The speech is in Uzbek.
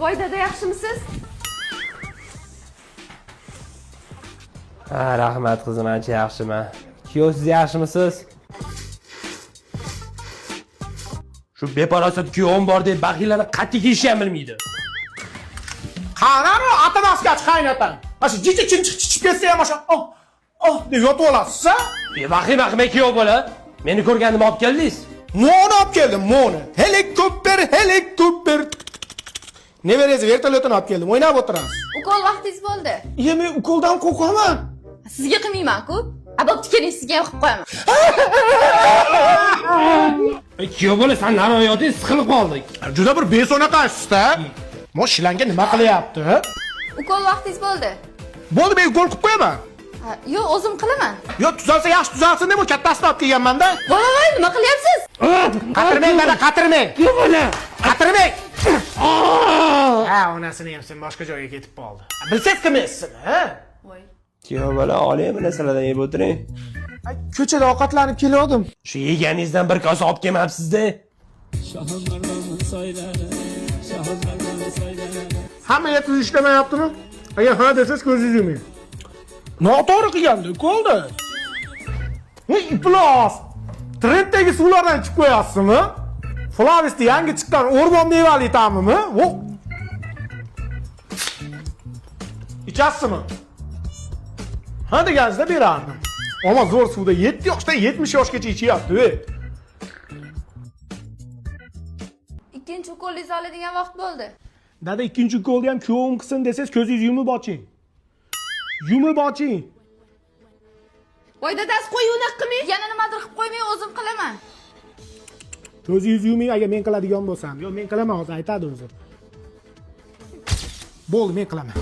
Voy dada, yaxshimisiz? Ha, rahmat qizim, ancha yaxshiman. Kuyov, siz yaxshimisiz? Shu beparosat kuyovim bor deb baxillarni qattiq yeyishni ham bilmaydi. Qanami ota-onasiga qaynotang. Mana shu jichi chiqib ketsa ham o'sha deb yotib olasiz-a? Vahima qilmay kuyov bola. Meni ko'rganimni olib keldingiz. Moni olib keldim, moni. Helikopter. Nevarasi vertolyotini olib keldim. O'ynab o'tirasiz. Ukol vaqtingiz bo'ldi. Men ukoldan qo'rqaman. Sizga qilmayman-ku. Bo'pti, keling, sizga ham qilib qo'yaman. Kuyov bola, sen naroyoting siqilib qoldik. Juda bir besonaqasiz-da. Moshilanga nima qilyapti? Ukol vaqtingiz bo'ldi. Bo'ldi, men ukol qilib qo'yaman. Yo'q, o'zim qilaman. Yo, tuzalsa yaxshi tuzalsin deb kattasini olib kelganman-da. Voy, nima qilyapsiz? Qatirmang, dada, qatirmang. Kuyov bola. Qatirmang. Ha, onasini ham sen boshqa joyga ketib qoldi. Bilsangiz qilmaysiz, ha? Voy. Kuyov bola, oling, mana saladan yeb o'tiring. Ko'chada ovqatlanib kelgandim. Shu yeganingizdan bir kosa olib kelmabsiz-da. Hamma yetib ishlamayaptimi? Agar ha desangiz ko'zingizni yuming. Noto'g'ri qilganda qoldi. Hey, iflos! Trenddagi suvlardan chiqib qo'yasizmi? Flavisda yangi chiqqan o'rmon mevali ta'mimi? Ichasizmi? Ha deganingizda berardim. Ammo zo'r suvda 7 yoshdan 70 yoshgacha ichyapti. Ikkinchi ukolingizni oladigan vaqt bo'ldi. Dada, ikkinchi ukolni ham kuyovim qilsin desangiz ko'zingizni yumib oching. Yumib oching. Voy dadasi, qo'y, unaqa qilmang. Yana nimadir qilib qo'ymay, o'zim qilaman. Ko'zingizni yuming agar men qiladigan bo'lsam. Yo'q, men qilaman, hozir aytadi o'zi. Bo'ldi, men qilaman.